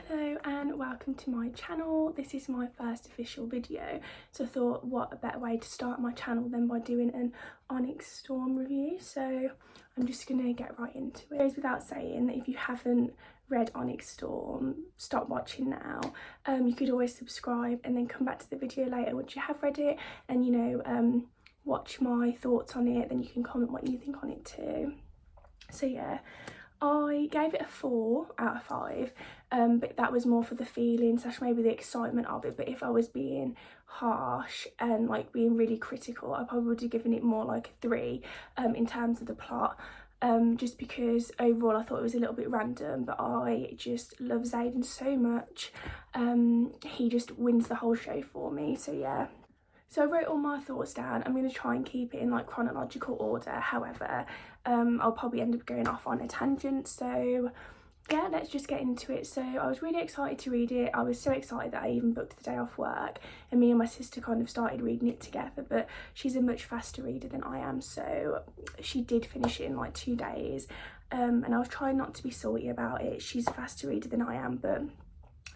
Hello and welcome to my channel. This is my first official video, so I thought what a better way to start my channel than by doing an Onyx Storm review. So I'm just gonna get right into it. It goes without saying that if you haven't read Onyx Storm, stop watching now. You could always subscribe and then come back to the video later once you have read it and watch my thoughts on it. Then you can comment what you think on it too. So yeah, I gave it a 4 out of 5, but that was more for the feeling / maybe the excitement of it. But if I was being harsh and like being really critical, I probably would have given it more like a 3 in terms of the plot, just because overall I thought it was a little bit random, but I just love XADEN so much. He just wins the whole show for me, so yeah. So I wrote all my thoughts down. I'm going to try and keep it in like chronological order. However, I'll probably end up going off on a tangent. So yeah, let's just get into it. So I was really excited to read it. I was so excited that I even booked the day off work, and me and my sister kind of started reading it together, but she's a much faster reader than I am, so she did finish it in like 2 days. And I was trying not to be salty about it. She's a faster reader than I am, but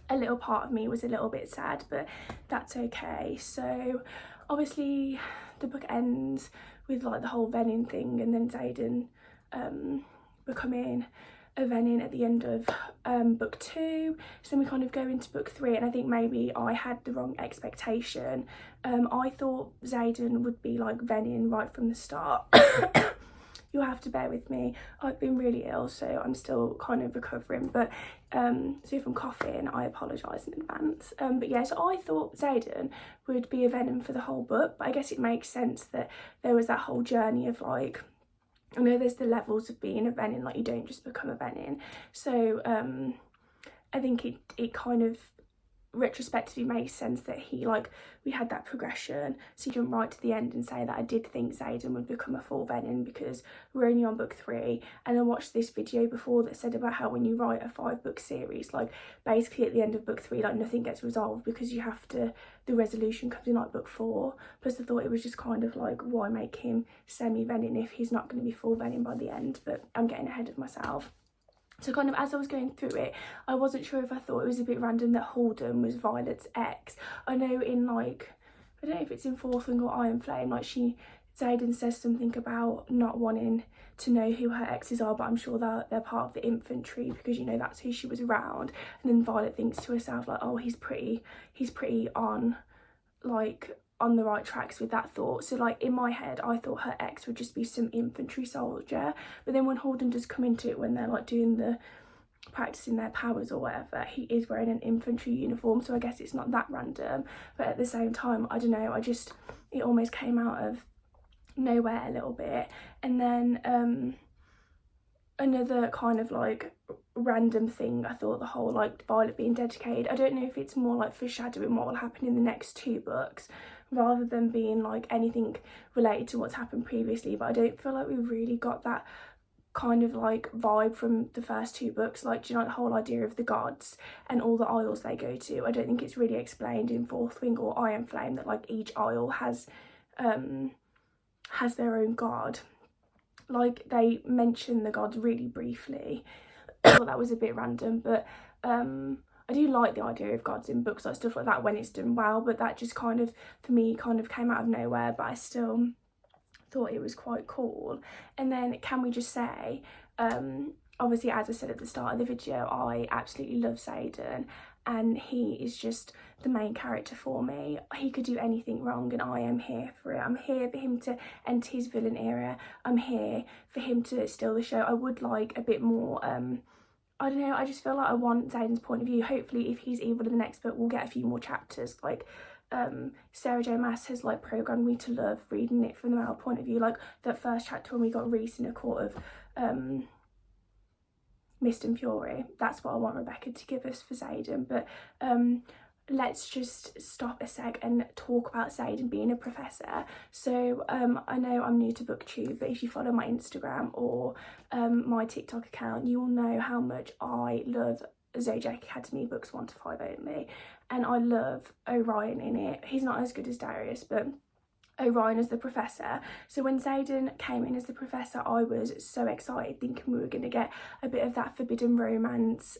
a little part of me was a little bit sad, but that's okay. So obviously the book ends with like the whole Venin thing, and then XADEN becoming a Venin at the end of book 2. So then we kind of go into book 3, and I think maybe I had the wrong expectation. I thought XADEN would be like Venin right from the start. You'll have to bear with me. I've been really ill, so I'm still kind of recovering, but so if I'm coughing, I apologise in advance. But yeah, so I thought XADEN would be a Venin for the whole book, but I guess it makes sense that there was that whole journey of like, I know there's the levels of being a Venin, like you don't just become a Venin. So I think it kind of retrospectively makes sense that we had that progression, so you didn't write to the end and say that I did think XADEN would become a full Venin, because we're only on book 3. And I watched this video before that said about how when you write a 5-book series, like basically at the end of book 3, like nothing gets resolved, because you have to, the resolution comes in like book 4. Plus I thought it was just kind of like, why make him semi-Venin if he's not going to be full Venin by the end? But I'm getting ahead of myself. So kind of as I was going through it, I wasn't sure if I thought it was a bit random that Holden was Violet's ex. I know in like, I don't know if it's in Fourth Wing or Iron Flame, like XADEN says something about not wanting to know who her exes are, but I'm sure they're part of the infantry, because you know that's who she was around. And then Violet thinks to herself like, oh, he's pretty on the right tracks with that thought. So like in my head I thought her ex would just be some infantry soldier, but then when Holden does come into it, when they're like doing the practicing their powers or whatever, he is wearing an infantry uniform, so I guess it's not that random. But at the same time, I don't know, it almost came out of nowhere a little bit. And then another kind of like random thing, I thought the whole like Violet being dedicated, I don't know if it's more like foreshadowing what will happen in the next 2 books rather than being like anything related to what's happened previously, but I don't feel like we really got that kind of like vibe from the first 2 books. Like, do you know, the whole idea of the gods and all the isles they go to, I don't think it's really explained in Fourth Wing or Iron Flame that like each isle has their own god. Like they mention the gods really briefly. I thought that was a bit random, but I do like the idea of gods in books, like stuff like that, when it's done well, but that just kind of, for me, kind of came out of nowhere, but I still thought it was quite cool. And then can we just say, obviously as I said at the start of the video, I absolutely love XADEN, and he is just the main character for me. He could do anything wrong and I am here for it. I'm here for him to enter his villain era. I'm here for him to steal the show. I would like a bit more, I don't know, I just feel like I want XADEN's point of view. Hopefully if he's evil in the next book, we'll get a few more chapters. Like Sarah J Maas has like programmed me to love reading it from the male point of view. Like that first chapter when we got Reese in a court of Mist and Fury, that's what I want Rebecca to give us for XADEN. But let's just stop a sec and talk about XADEN being a professor. So I know I'm new to booktube, but if you follow my Instagram or my TikTok account, you will know how much I love Zodiac Academy books 1 to 5 only, and I love Orion in it. He's not as good as Darius, but Orion as the professor. So when XADEN came in as the professor, I was so excited, thinking we were going to get a bit of that forbidden romance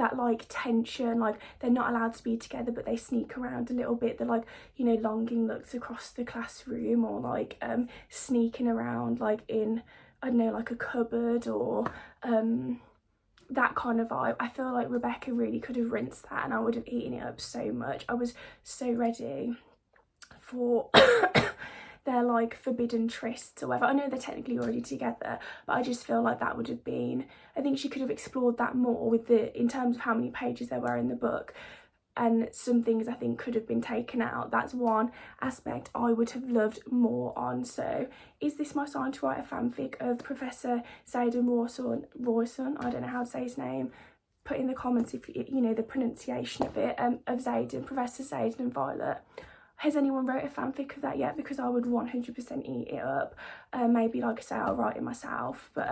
that like tension, like they're not allowed to be together but they sneak around a little bit, the like, you know, longing looks across the classroom, or like sneaking around like in, I don't know, like a cupboard, or that kind of vibe. I feel like Rebecca really could have rinsed that and I would have eaten it up so much. I was so ready for their like forbidden trysts or whatever. I know they're technically already together, but I just feel like that would have been, I think she could have explored that more with the, in terms of how many pages there were in the book, and some things I think could have been taken out. That's one aspect I would have loved more on. So is this my sign to write a fanfic of Professor XADEN RIORSON? I don't know how to say his name. Put in the comments if you know the pronunciation of it, of XADEN, Professor XADEN and Violet. Has anyone wrote a fanfic of that yet? Because I would 100% eat it up. Maybe, like I say, I'll write it myself, but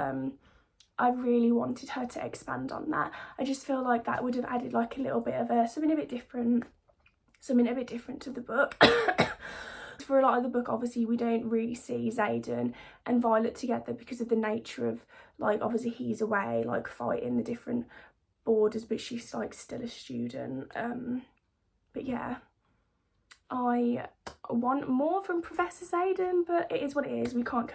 I really wanted her to expand on that. I just feel like that would have added like a little bit of something a bit different to the book. For a lot of the book, obviously, we don't really see XADEN and Violet together because of the nature of, like, obviously he's away, like, fighting the different borders, but she's, like, still a student. But yeah, I want more from Professor XADEN, but it is what it is. We can't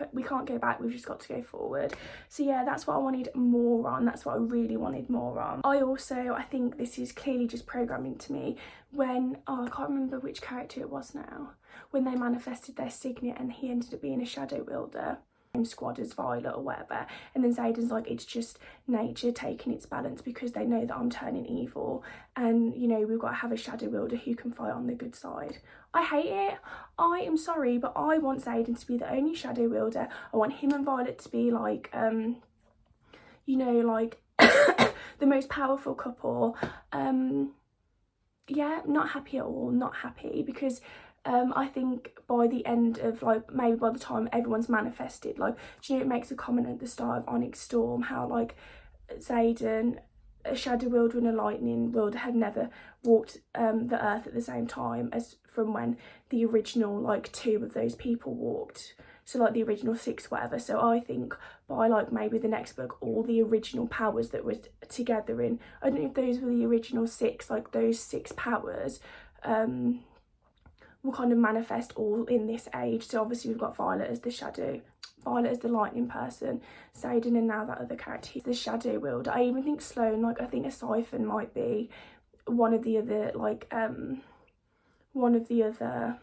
go back, we've just got to go forward. So yeah, that's what I wanted more on. That's what I really wanted more on. I think this is clearly just programming to me, when, oh, I can't remember which character it was now, when they manifested their signet and he ended up being a shadow wielder, same squad as Violet or whatever, and then XADEN's like, it's just nature taking its balance because they know that I'm turning evil, and you know, we've got to have a shadow wielder who can fight on the good side. I hate it. I am sorry, but I want XADEN to be the only shadow wielder. I want him and Violet to be like you know, like the most powerful couple. Yeah, not happy at all, not happy, because I think by the end of, like, maybe by the time everyone's manifested, like, do you know, it makes a comment at the start of Onyx Storm how, like, XADEN, a shadow wielder and a lightning wielder, had never walked the earth at the same time as from when the original, like, 2 of those people walked. So, like, the original 6, whatever. So I think by, like, maybe the next book, all the original powers that were together in, I don't know if those were the original 6, like, those 6 powers, will kind of manifest all in this age. So obviously we've got Violet as the shadow, Violet as the lightning person, XADEN, and now that other character, the shadow wielder. I even think Sloane, like, I think a siphon might be one of the other, like, one of the other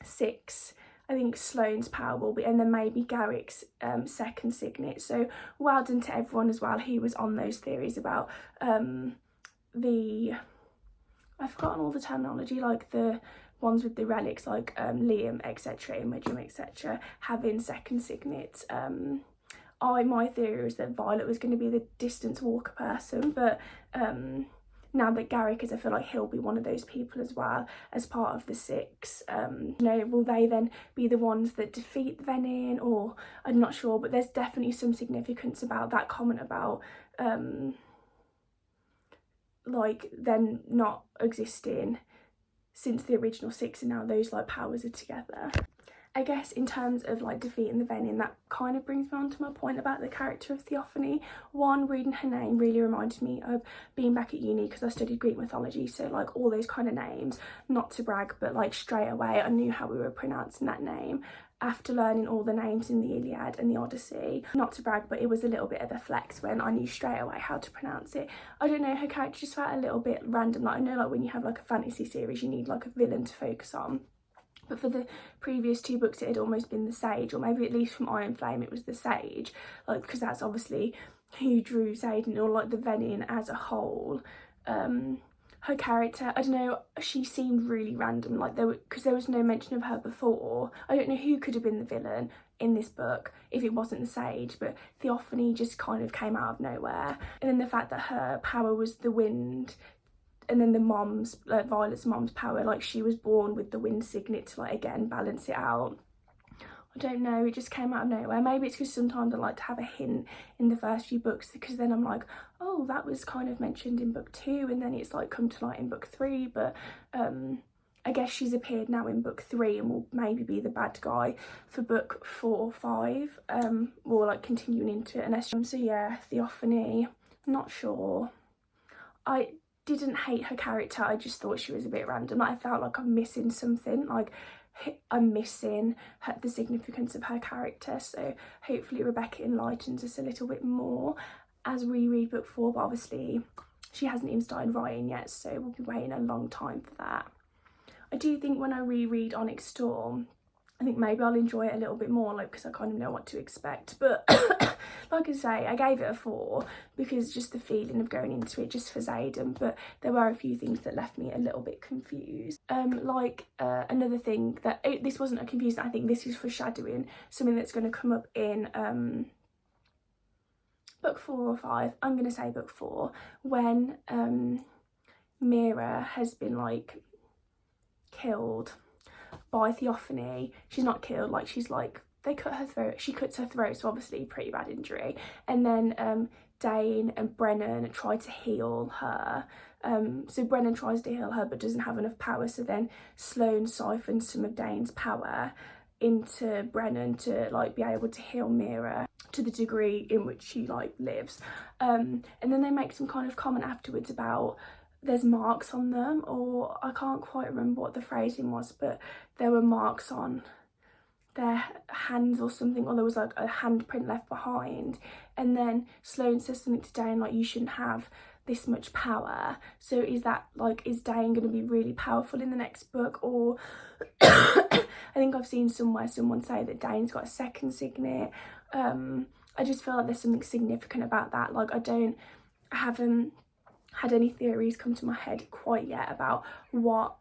6. I think Sloane's power will be, and then maybe Garrick's second signet. So well done to everyone as well who was on those theories about the, I've forgotten all the terminology, like the ones with the relics, like Liam, etc., Imogen, etc., having second signets. My theory was that Violet was going to be the distance walker person, but now that Garrick is, I feel like he'll be one of those people as well as part of the 6. You know, will they then be the ones that defeat Venin, or I'm not sure, but there's definitely some significance about that comment about like them not existing since the original 6, and now those, like, powers are together. I guess in terms of, like, defeating the Venin, that kind of brings me on to my point about the character of Theophany. One, reading her name really reminded me of being back at uni, because I studied Greek mythology, so, like, all those kind of names, not to brag, but, like, straight away I knew how we were pronouncing that name after learning all the names in the Iliad and the Odyssey. Not to brag, but it was a little bit of a flex when I knew straight away how to pronounce it. I don't know, her character just felt a little bit random. Like, I know, like, when you have, like, a fantasy series, you need, like, a villain to focus on. But for the previous 2 books, it had almost been the Sage, or maybe at least from Iron Flame it was the Sage, like, because that's obviously who drew XADEN, or, like, the Venin as a whole. Her character, I don't know, she seemed really random, like, because there was no mention of her before. I don't know who could have been the villain in this book if it wasn't the Sage, but Theophany just kind of came out of nowhere. And then the fact that her power was the wind, and then the mom's, Violet's mom's power, like, she was born with the wind signet to, like, again balance it out. I don't know, it just came out of nowhere. Maybe it's because sometimes I like to have a hint in the first few books, because then I'm like, oh, that was kind of mentioned in book 2, and then it's, like, come to light in book 3. But I guess she's appeared now in book 3 and will maybe be the bad guy for book 4 or 5, or, like, continuing into it. So yeah, Theophany, not sure. I didn't hate her character, I just thought she was a bit random. Like, I felt like I'm missing something, like I'm missing the significance of her character. So hopefully Rebecca enlightens us a little bit more as we read book 4, but obviously she hasn't even started writing yet, so we'll be waiting a long time for that. I do think when I reread Onyx Storm, I think maybe I'll enjoy it a little bit more, like, because I kind of know what to expect. But like I say, I gave it a 4 because just the feeling of going into it just for XADEN, but there were a few things that left me a little bit confused. Another thing that, this wasn't a confusion, I think this is foreshadowing something that's going to come up in book 4 or 5. I'm going to say book 4, when Mira has been like killed by Theophany. She's not killed, like she's like, they cut her throat, she cuts her throat, so obviously pretty bad injury. And then Dane and Brennan try to heal her. So Brennan tries to heal her but doesn't have enough power, so then Sloane siphons some of Dane's power into Brennan to like be able to heal Mira to the degree in which she like lives. And then they make some kind of comment afterwards about there's marks on them, or I can't quite remember what the phrasing was, but there were marks on their hands or something, or there was like a handprint left behind. And then Sloane says something to Dane like, you shouldn't have this much power. So is that like, is Dane going to be really powerful in the next book? Or I think I've seen somewhere someone say that Dane's got a second signet. I just feel like there's something significant about that. Like, I haven't had any theories come to my head quite yet about what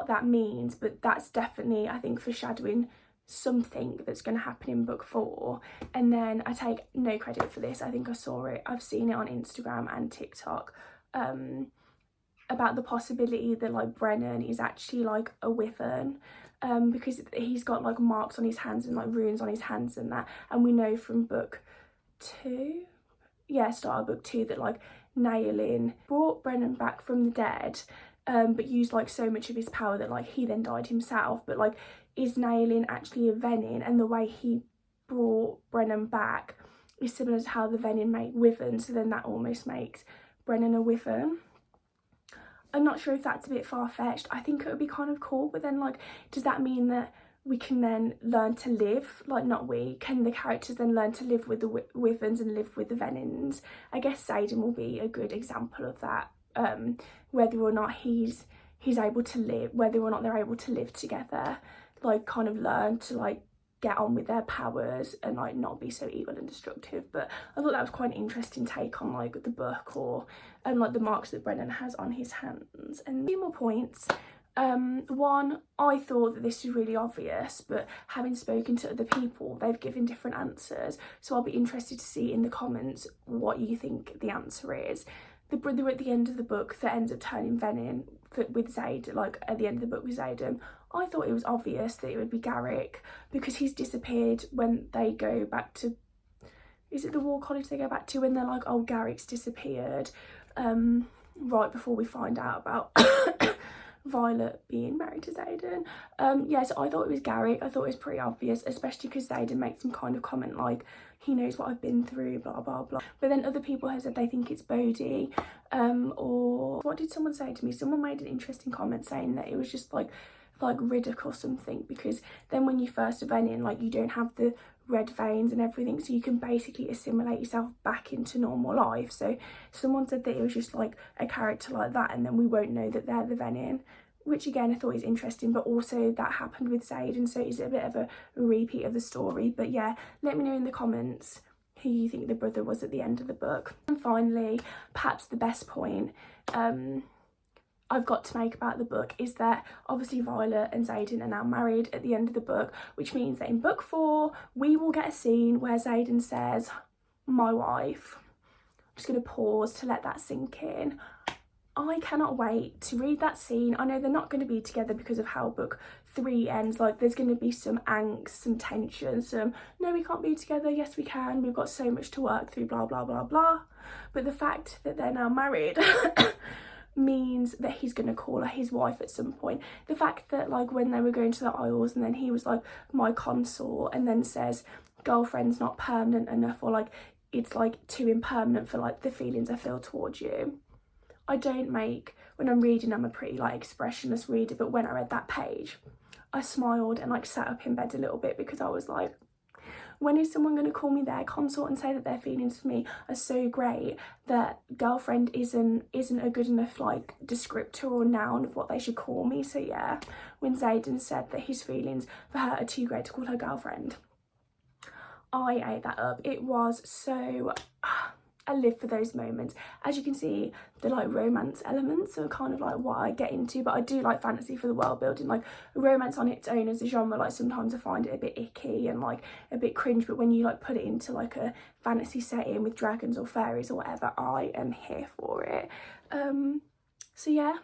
that means, but that's definitely, I think, foreshadowing something that's going to happen in book 4. And then I take no credit for this, I think I saw it, I've seen it on Instagram and TikTok, about the possibility that like Brennan is actually like a wyvern, because he's got like marks on his hands and like runes on his hands and that, and we know from book 2, start of book 2, that like Nailin brought Brennan back from the dead, but used like so much of his power that like he then died himself. But like, is Nailin actually a Venin? And the way he brought Brennan back is similar to how the Venin make wyverns, so then that almost makes Brennan a wyvern. I'm not sure if that's a bit far-fetched. I think it would be kind of cool, but then like, does that mean that we can then learn to live, like, not we, can the characters then learn to live with the wyverns and live with the Venins? I guess XADEN will be a good example of that, whether or not he's able to live, whether or not they're able to live together, like kind of learn to like get on with their powers and like not be so evil and destructive. But I thought that was quite an interesting take on like the book, or like the marks that Brennan has on his hands. And a few more points. One, I thought that this was really obvious, but having spoken to other people, they've given different answers, so I'll be interested to see in the comments what you think the answer is. The brother at the end of the book that ends up turning Venin with XADEN, like at the end of the book with XADEN, I thought it was obvious that it would be Garrick, because he's disappeared when they go back to, is it the War College they go back to, when they're like, oh, Garrick's disappeared, right before we find out about Violet being married to XADEN. So I thought it was Garrick. I thought it was pretty obvious, especially because XADEN makes some kind of comment like, he knows what I've been through, blah blah blah. But then other people have said they think it's Bodhi, or what did someone say to me? Someone made an interesting comment saying that it was just like Riddick or something, because then when you first vent in, like, you don't have the red veins and everything, so you can basically assimilate yourself back into normal life. So someone said that it was just like a character like that, and then we won't know that they're the Venin, which again I thought is interesting, but also that happened with XADEN, so it's a bit of a repeat of the story. But yeah, let me know in the comments who you think the brother was at the end of the book. And finally, perhaps the best point I've got to make about the book is that obviously Violet and XADEN are now married at the end of the book, which means that in book 4 we will get a scene where XADEN says, my wife. I'm just going to pause to let that sink in. I cannot wait to read that scene. I know they're not going to be together because of how book 3 ends. Like, there's going to be some angst, some tension, some, no, we can't be together, yes we can, we've got so much to work through, blah blah blah blah. But the fact that they're now married means that he's going to call her his wife at some point. The fact that, like, when they were going to the Isles and then he was like, my consort, and then says girlfriend's not permanent enough, or like it's like too impermanent for like the feelings I feel towards you. I don't make, when I'm reading, I'm a pretty like expressionless reader, but when I read that page, I smiled and like sat up in bed a little bit, because I was like, when is someone going to call me their consort and say that their feelings for me are so great that girlfriend isn't a good enough like descriptor or noun of what they should call me? So yeah, when XADEN said that his feelings for her are too great to call her girlfriend, I ate that up. It was so... I live for those moments. As you can see, the like romance elements are kind of like what I get into, but I do like fantasy for the world building. Like romance on its own as a genre, like sometimes I find it a bit icky and like a bit cringe, but when you like put it into like a fantasy setting with dragons or fairies or whatever, I am here for it. So yeah,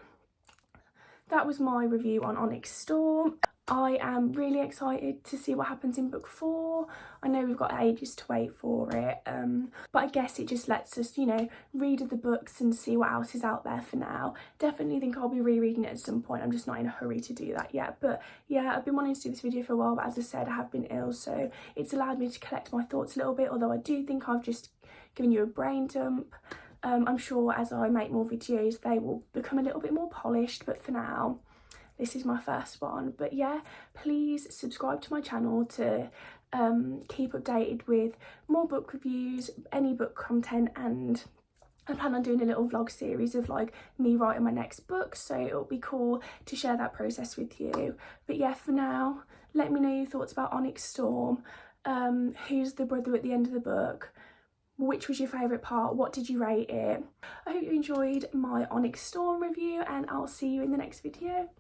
that was my review on Onyx Storm. I am really excited to see what happens in book 4. I know we've got ages to wait for it, but I guess it just lets us, you know, read the books and see what else is out there for now. Definitely think I'll be rereading it at some point. I'm just not in a hurry to do that yet. But yeah, I've been wanting to do this video for a while, but as I said, I have been ill, so it's allowed me to collect my thoughts a little bit, although I do think I've just given you a brain dump. I'm sure as I make more videos, they will become a little bit more polished, but for now, this is my first one. But yeah, please subscribe to my channel to keep updated with more book reviews, any book content, and I plan on doing a little vlog series of like me writing my next book, so it'll be cool to share that process with you. But yeah, for now, let me know your thoughts about Onyx Storm. Who's the brother at the end of the book? Which was your favourite part? What did you rate it? I hope you enjoyed my Onyx Storm review, and I'll see you in the next video.